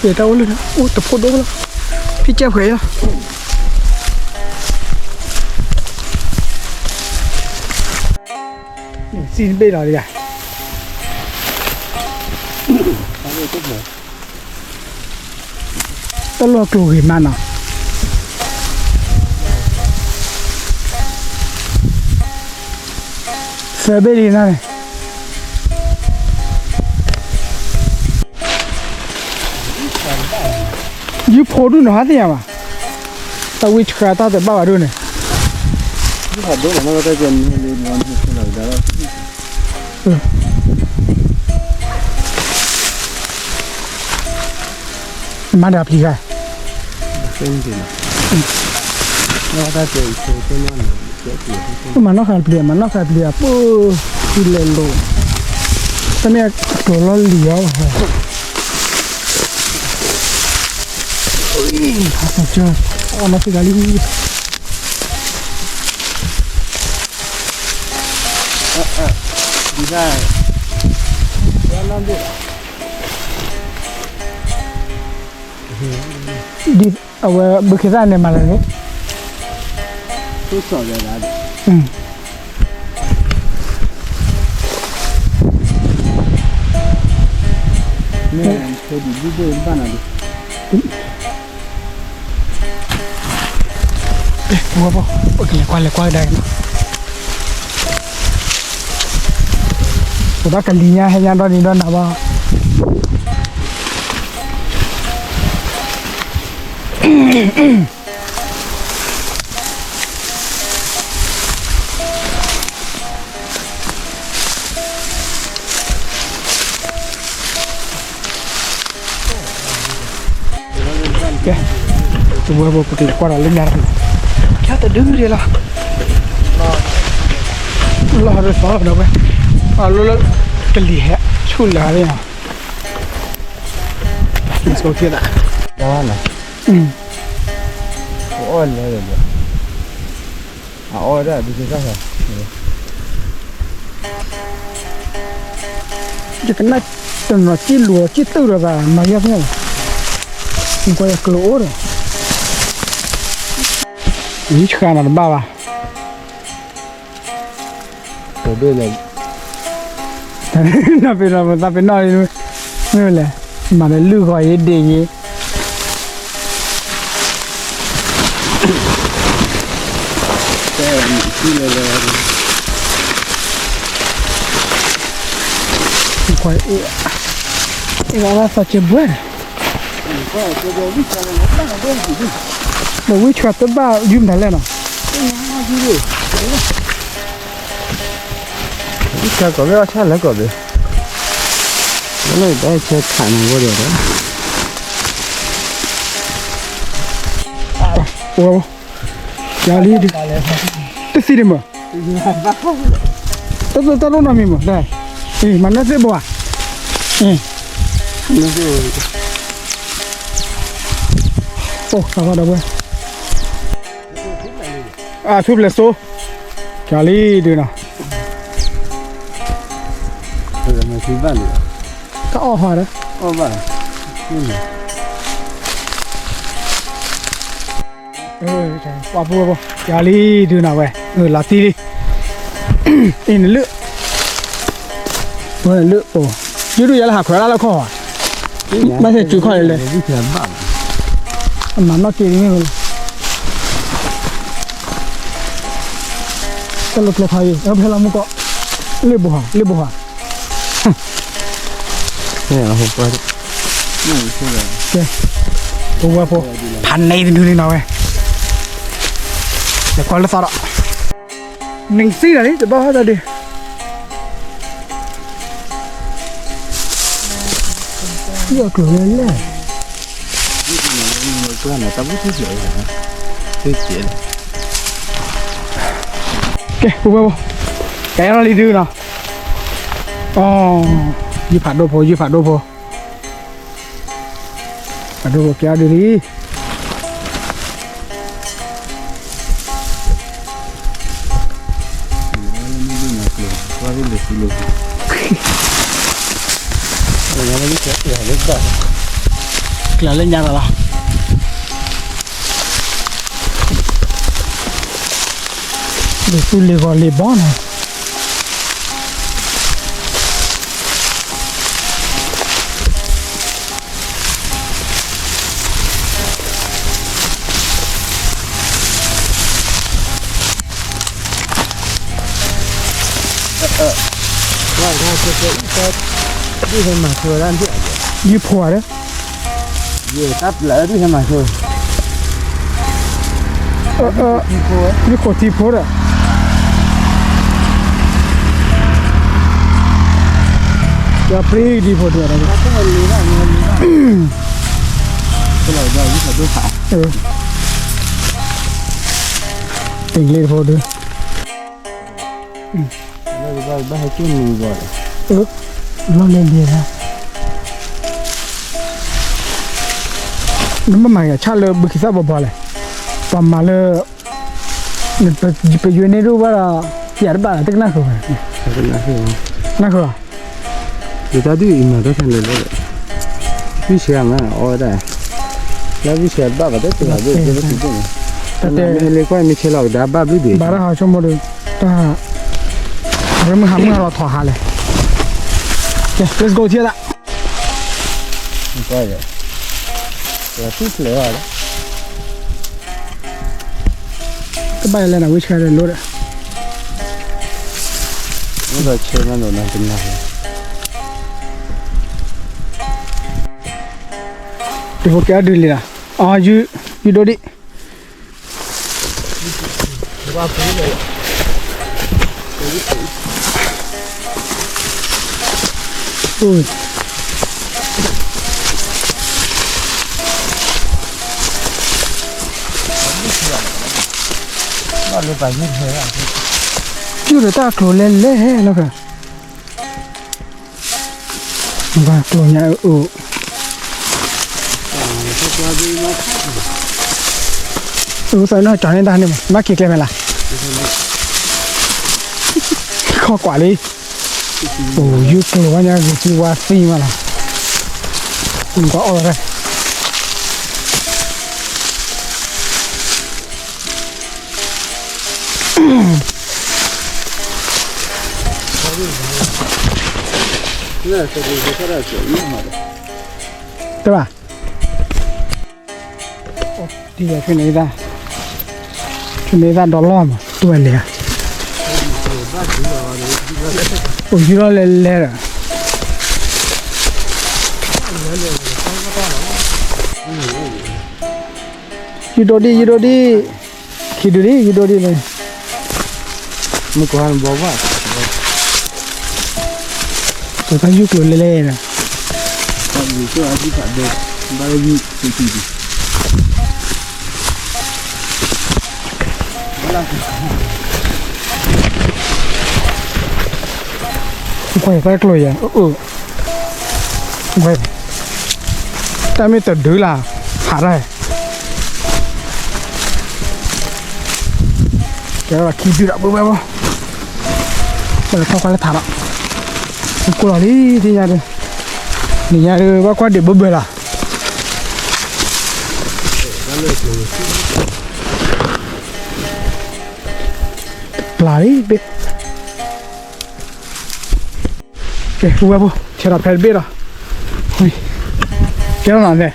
để tao lên ô tập phốt đó phía trên khỏe đó xin bây giờ đi à tao lo cửa gì mà nào sẽ bên đi này you phô đun nó thế mà tao wish cả tao để bao đun này cái hạt đó là nó tới gần lên ngon hơn cái này đó mà đạp gì cả không gì nó ta chơi chơi cái nó mà nó khai bìa mà nó khai bìa bơ ที่เลนโลตอนนี้ตัวเราเหลียวฮะโอ้ยข้าพเจ้าเอามาสิกาลีดีได้แล้วนั่นดิ ดิเอาไว้บุคคลเนี่ยมาเลยเนี่ย ทุกสอบเลยนะ เนี่ยเคยดีด้วยบ้านอะไร Mua po. Ok, quay đây. Ủa đó cần đi nha, hay nha, đó đi đó nào bao. Ok. Tụi vừa bực qua đó lên nhà rồi. क्या तो đứng đi là lo rồi phá đâu vậy lo cái gì hết chul là đấy à let's go kia đã đó này ôi này rồi ôi đó đi chơi rồi chỉ cái này từng là chi lúa chi tư rồi và mà như thế này không có cái lỗ rồi ý khả là ba à rồi đây là nó phải là ta phải nói luôn như là mà nó lưu gọi để gì cái gì là quay cái là sao chơi bữa mà quý chọn tới bao zoom thấy lên nào ít cho có cái sao lấy có được nó này đây chơi thả này có được đó wow giờ đi đi tới xí đi mà tao nó nằm mà đây mà nó sẽ bỏ nó sẽ ô sao vào đâu vậy à chụp lại số giờ đi đi nào rồi mà chỉ bán được có ô hỏi đấy ô bán qua bùa giờ đi đi nào vậy là tí đi in lựa vừa lựa ồ chứ đuôi là hạt khỏe là khó mà sẽ chịu khỏiเลยmà nó kia như vậy cái lục lục hay ở bên làm có lựa bùa này là hộp qua đấy ok bùa bùa pan này thì đưa đi nào vậy để coi là sao đó mình xí là đấy để bao giờ đi giờ cửa lên này cái này tao biết thứ gì hả thứ gì ok bùa cái nó đi đưa nào như phạt đồ phô kéo đi qua bên để xì lục rồi nó mới chết rồi lúc đó là lên nhà rồi để tôi lấy gọi lấy bó này qua ra cái đi thêm mà thừa ra chứ như phùa đấy vừa tắt lỡ đi thêm mà thừa như phùa tí phùa đấy giờ free đi phùa được rồi cái này lý là cái này giờ rất là đối phải tỉnh lên phùa được ba hai chun ni go lo lên đi ha nó mà ya cha le bu ki sa bo ba le pa ma le ne pe yu ne ru ba la piar ba tak na ko na ko người ta đi mà đó thành là vi xem à ở đây là vi xem ba cái đó là cái gì đóแต่เลยก็ไม่ใช่หรอกดาบ้าบิดบาระหาชั่วโมงเลยถ้าเรื่องมึงหามึงเราถอดหาเลยโอเค let's go ที่ละ ก็เลยแต่ทุกเลยอ่ะก็ไปเลยนะวิชาเรียนรู้เลย มันก็เชื่อมันโดนนั่นเป็นไงเดี๋ยวแกดูเลยนะยูโดดิว่าพูดเลยอุ้ยบ้านเราไปไม่เท่าจู่ๆตาโคลเล่เล่แล้วกันว่าโคลเนี่ยใส่หน้าจอนี่ได้เนี่ยมากี่เกมล่ะข้อกว่าเลยโอ้ยุคเลยว่าเนี่ยจีว่าซีมาละคุณก็เอาเลย对吧？哦，这个去哪的？去哪的到老嘛？对的。我知道来了。ยูโดดีคิดดูดิยูโดดีเลยมึงก็หันบอกว่าตัวตั้งยุคเลยเลยนะอยู่ก็อาชีพเด็กบาลีสุดที่ควายใส่กล้วยอ่ะควายแต่ไม่ตัดดื้อละหาได้แกว่าคิดดูละปุ๊บปุ๊บมันเข้ากันแล้วถามอ่ะกูหล่อนี่ที่ยาเลยนี่ยาเลยว่าควายเด็กปุ๊บปุ๊บละปลาดิเบ็ดโอเคปุ๊บปุ๊บเชื่อเราแพ้เบ็ดอ่ะเฮ้ยแกว่าไง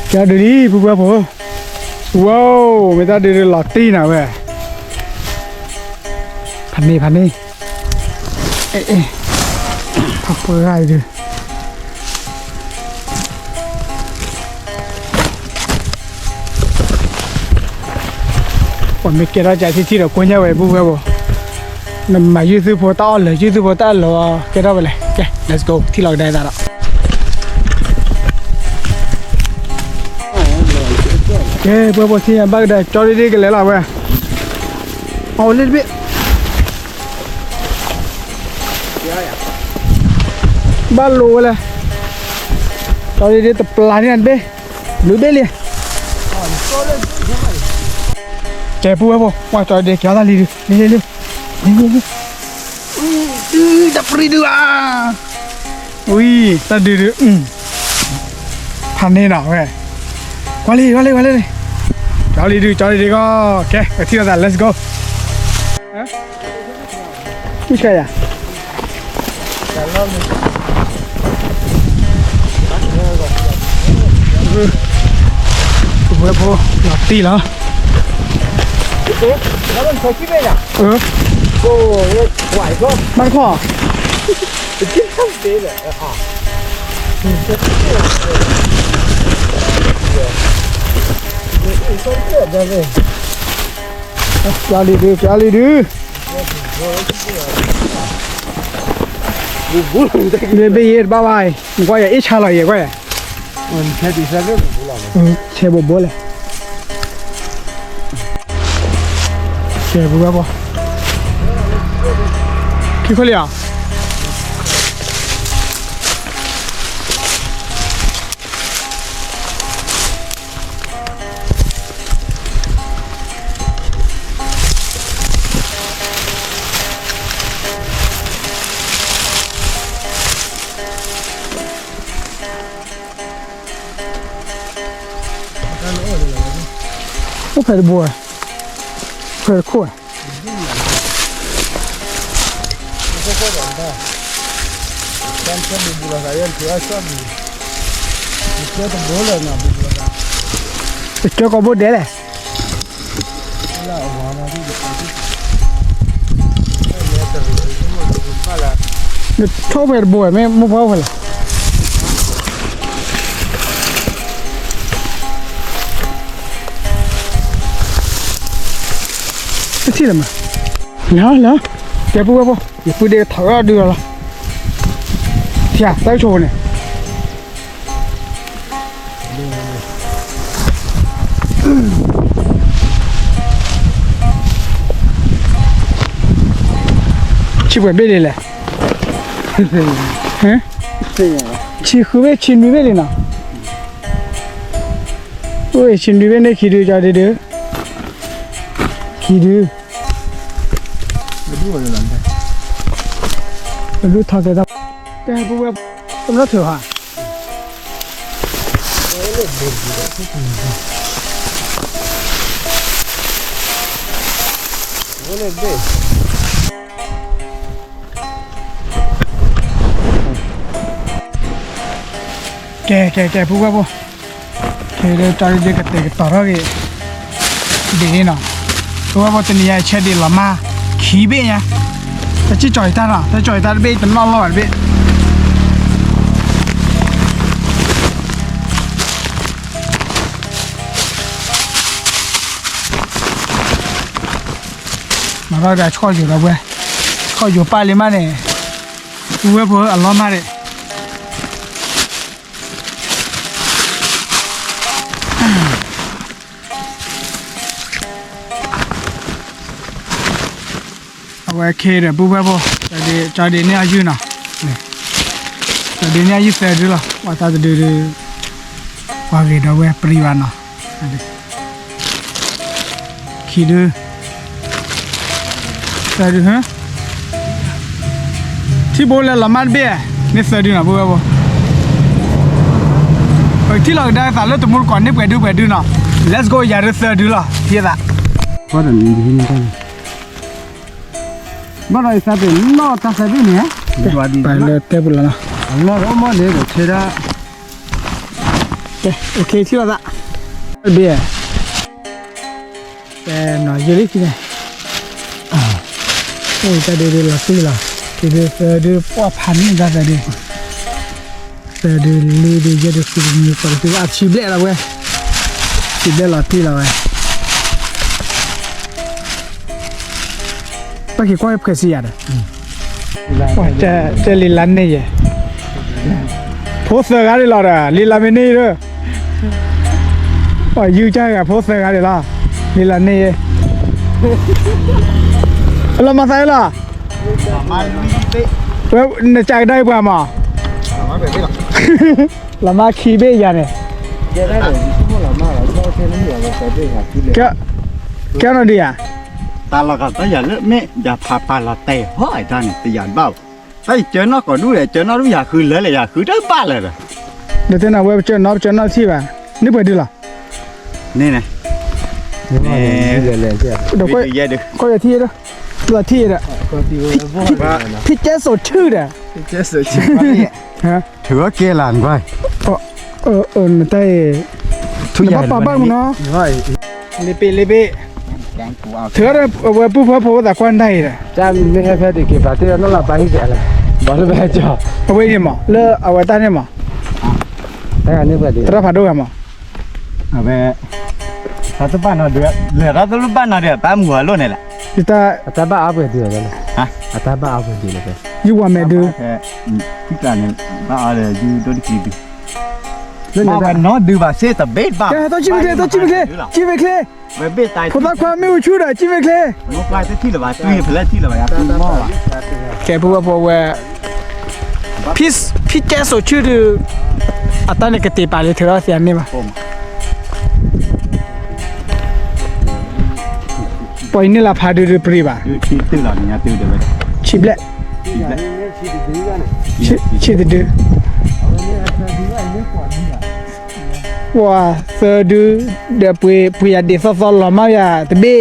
แกดูดิปุ๊บปุ๊บว้าวไม่ได้ดูหลอดตีนะเว้ยพันนี่เอ๊ะพักเปลือยดิผมไม่เกี่ยวกับที่เราควรจะไว้บุกบุกนั่นมายืดซื้อโพต้าเลยยืดซื้อโพต้าเลยเกี่ยวกับอะไรโอเค let's go ที่เราได้แล้วโอเคเพื่อนที่ยังบ้าได้จอดดีๆกันเลยล่ะเว้ยเอาเล่นไปบ้านรู้เลยจอดดีๆแต่ปลาเนี่ยไปรู้ไปเลยแกพูดว่าจอดดีๆแกอะไรดีนี่จับปรีดูอ่ะอุ้ยตัดดีพันนี่หน่อยเว้ยว่าเลยจอดดีๆก็โอเคไปที่นั่น let's go ไม่ใช่อ่ะเว้ยพอหลับตีแล้วแล้วมันเคยคิดไหมเนี่ยโอ้ยไหวก็มันข้อกินข้าวเตี๋ยวเลยอ่ะจอดดีบุญได้เรียนไปเย็ดบ้าไปมึงก็อย่าอิจฉาเลยก็อย่ามันแค่ดีแค่เรื่องบุญละเชฟบุญเลยเชฟบุญบ่ พี่คนเดียว我拍的不，拍的酷。这个不得嘞。那超拍的不，没跑回来。这了嘛？凉，别不，也不得头要丢了。天，再说呢。去外边的嘞。嗯？去后边去那边的呢。喂，去那边的去的家的的。去的。รู้ทางกันแต่พวกผมรักเธอฮะแกพวกว่าแกเดี๋ยวจอยเด็กเตะต่อแล้วก็เดี๋ยวนะพวกว่าตอนนี้เช็ดดีละมาขี้เบี้ยแต่ที่จ่อยตาล่ะแต่จ่อยตาเบี้ยเป็นล่อๆเบี้ยมาเราได้ช่วยอยู่แล้วเว้ยช่วยอยู่ป้าเลยมาเนี่ยเว้ยพวกอัลล้อมาเลยเอาไว้เคเดี๋ยวปุ๊บปุ๊บจะเดี๋ยวเนี่ยยืนนะจะเดี๋ยวเนี่ยยืนเสร็จแล้วว่าจะเดี๋ยวว่าเดี๋ยวเว้ยปริวันนะขี้ดื้อเสร็จฮะที่โบราณละมันเบี้ยนี่เสร็จนะปุ๊บปุ๊บที่เราได้สารแล้วตัวมุดก่อนนี่ไปดูนะ let's go อย่าเสร็จละเฮียละ ก็เดินดีๆกันบ้านเราสับเป็นนอตัดสับเป็นเนี่ยไปเลยเทปแล้วนะ นอเราไม่เลยก็เชื่อโอเคที่เราละเบี้ยแต่หน่อยเยอะที่ไหนโอ้ยจะเดี๋ยวละสิละที่เดี๋ยวป้าพันนี่จะเดี๋ยวลีดีเยอะที่สุดมีคนที่อาชีพเล่ละเว้ยชีพเล่ละที่ละเว้ยปกี้ก้อยเพื่อเสียดว่าจะลีลันนี่ยังโพสเซอร์กันเลยล่ะลีลันไม่นี่เลยว่ายูใจกับโพสเซอร์กันเลยล่ะลีลันนี่เรามาใส่ล่ะเว้ยน่าจะได้ป่ะมาเรามาขี่เบี้ยยันเนี่ยแค่นั้นดีอ่ะตาเราก็ต้องอย่าเลิกเมะอย่าพาปลาเราเตะห้อยท่านตีอย่างเบาไอ้เจอน้าก็ดูเลยเจอน้ารู้อยากคืนเลยอยากคืนได้บ้าเลยเดี๋ยวนะเว็บเจอน้าที่บ้านนี่เปิดดีล่ะนี่ไงนี่เลยเจ้าเดี๋ยวก็จะที่ด้วยตัวที่อ่ะที่เจ๊สดชื่ออ่ะเจ๊สดชื่อฮะถือว่าเกลันไปได้ทุกอย่างบ้านมึงเนาะเลเปเธอเอาไว้ปุ๊บพอแต่ควันได้เลยจ้าไม่ให้แพ้ดีกี่บาทที่เราต้องรับไปที่ไหนบอกเลยแพ้จ่อเอาไว้เนี่ยมั้งเลิกเอาไว้ตั้งเนี่ยมั้งแต่อันนี้เปิดดีเราผ่านด้วยมั้งเอาไปถ้าจะบ้านเราเดือดเราต้องบ้านเราเดือดตามหัวล้วนนี่แหละที่ตาบ้าเอาไปดีเลยฮะตาบ้าเอาไปดีเลยยูว่าไม่ดูที่การเนี่ยบ้าอะไรยูโดนกี่ดูมาวันน้อดูบ้าเสียแต่เบ็ดบ้าต้องจิ้มไปเคเบ็ดตายคนละความไม่รู้ชื่อเลยจิ้มไปเคน้องปลายที่ละบ้าตุ้ยเพลินที่ละบ้าตุ้ยหม้อ แกพูดว่าบอกว่าพี่แกโซชื่อดูอัตราในกติปาเลยเธอเสียนี่มาปอยนี่ละพาดูปรีบ่า ที่ตื่นหลังเนี่ยตื่นเดี๋ยวไป ชิบแหละชิดดูว่าเซอร์ดูเดี๋ยวปุยเดี๋ยวซ้อนๆหล่อมากอย่าแต่เบ้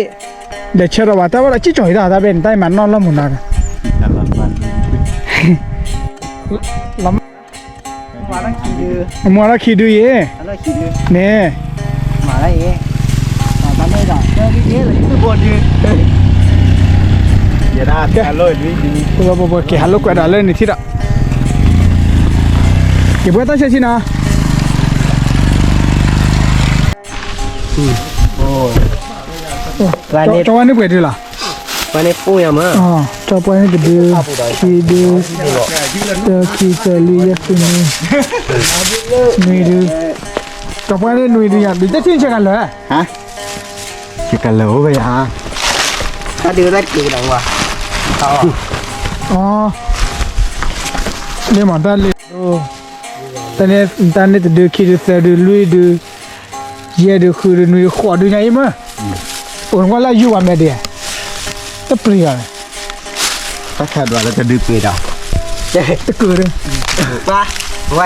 เดี๋ยวเชื่อว่าแต่ว่าจิ๊จ่อยได้เป็นได้มันนอนแล้วหมุนนะ ตลอดวัน ล้ำ มาแล้วขี่ดื้อ มัวแล้วขี่ดูเย่ แล้วขี่ดื้อ เนี่ย มาแล้วเอ๊ะมาไม่ได้เจอพี่เอ๊ะเลยที่บนยืนอย่าได้แค่เลยดีดี บ่เกี่ยฮัลโหลกว่าเลยนี่ที่ละเก็บไว้ตั้งเช้าที่นะ โอ้ย จวันนี้เปิดดูล่ะ วันนี้ปูยังมั้ง อ๋อจวันนี้จะดูขี่ดูเจอขี่เจอลีเยอะขึ้นนี่นุยดูจวันนี้นุยดูอย่างดีจะทิ้งเช่นกันเลย ฮะชิคกันเหลวไปฮะถ้าดื้อได้กี่ดังวะ อ๋อเนี่ยหมอตาเลยโอ้ตอนนี้จะดูขี่ดูเจอดูลุยดูเย่ดูคือดูนุยขวดดูไงมั้งโอ้ยว่าละอยู่ว่าแม่เดียตะเปรี้ยว ถ้าขาดว่าเราจะดื้อเปรี้ยว ตะเกือเลย ว่าแหว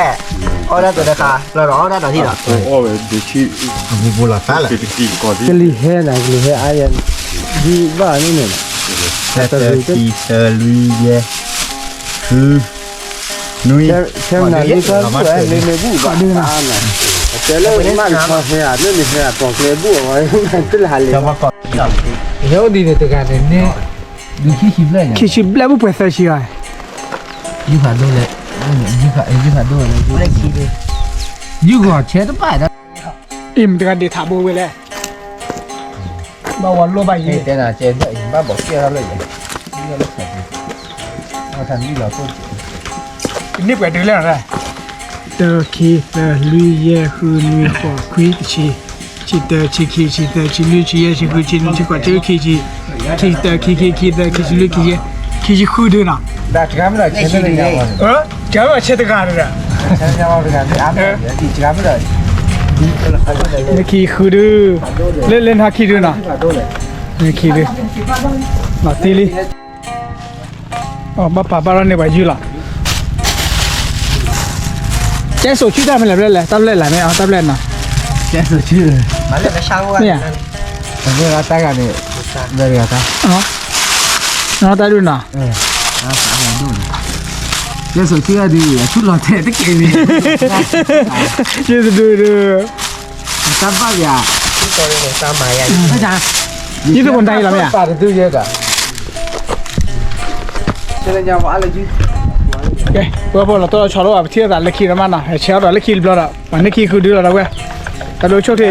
เอาได้ตัวเดียวค่ะเราร้องได้ตัวที่หรอ โอ้ยดูชีมีบุหรี่ฟ้าแหละกี่ก่อนที่ 这里黑哪里黑哎呀你ว่านี่เนี่ย แต่ที่เซอร์ลุยเย่คือนุ้ย แค่นั้นนี่ก็สวยเลยไม่บู้บ้านนะแต่แล้วมันพอเสียนี่นี่เสียปอกเลยบู้ไว้มันตึ้งหันเลย จะมาก่อน เดี๋ยวดีเนี่ยตัวกันเนี่ยดูขี้ชิบเลยเนี่ย ขี่ชิบแล้วบุปผาเสีย ยูขาดูเลยยูขาดูเลย ไม่ได้ขี่เลย ยูก็เช็ดไปนะ อิ่มกันเดี๋ยวถามบูไปเลยบ่วันโลบาย เฮ้ ยี่ แต่น่ะเช็ดเนี่ยบ้าบอกเสียแล้วเลยเนี่ยนี่เราใส่เอาทันนี่เราต้อง นี่เปิดดูแล้วนะเตอขี่เตอลุยเย่คือลุยขวาคุยชีเตอชีขี่ชีเตอชีลุยชีเย่ชีคุยชีลุยชีขวาชีขี่เตอขี่เตอขี่ชีลุยขี่เย่ขี่ชีคุยดูนะ ได้ครับไม่ได้เช็ดเลยเนี่ย เจ้าว่าเช็ดกันเลย เช็ดจะมาเป็นการอ่านเนี่ยดีครับไม่ได้ นี่ขี่คุยดูเล่นหาขี่ดูนะนี่ขี่ดูมาตีลีอ๋อบ้าป่าบ้านเนี่ยไปยืละแจ๊สโซชื่อได้ไหมล่ะเลยตั้มเล่นหลายไหมเอาตั้มเล่นนะ แค่ชื่อ มาเล่นในช่างว่า เนี่ย เวลาตายกันเนี่ยเดี๋ยวตาย อ๋อน้องตาดูนะ เดี๋ยวสุดที่ว่าดีชุดหล่อเท่ตะเกียบนี่ ชื่อดู ตาบ้าอย่า ที่ตัวนี้เนี่ยตามหมายอย่าง ไม่จ้า ยี่สิบคนไทยหรอเนี่ย ป่าตัวเยอะกันเจ้าเนี่ยว่าอะไรจี โอเคเพื่อนเราตัวชอบเราแบบเที่ยวแต่เล็กขี้ละมันนะเช้าแต่เล็กขี้บล็อดอ่ะวันนี้ขี้คือดูแล้วนะเว้ยแต่โดยโชคดี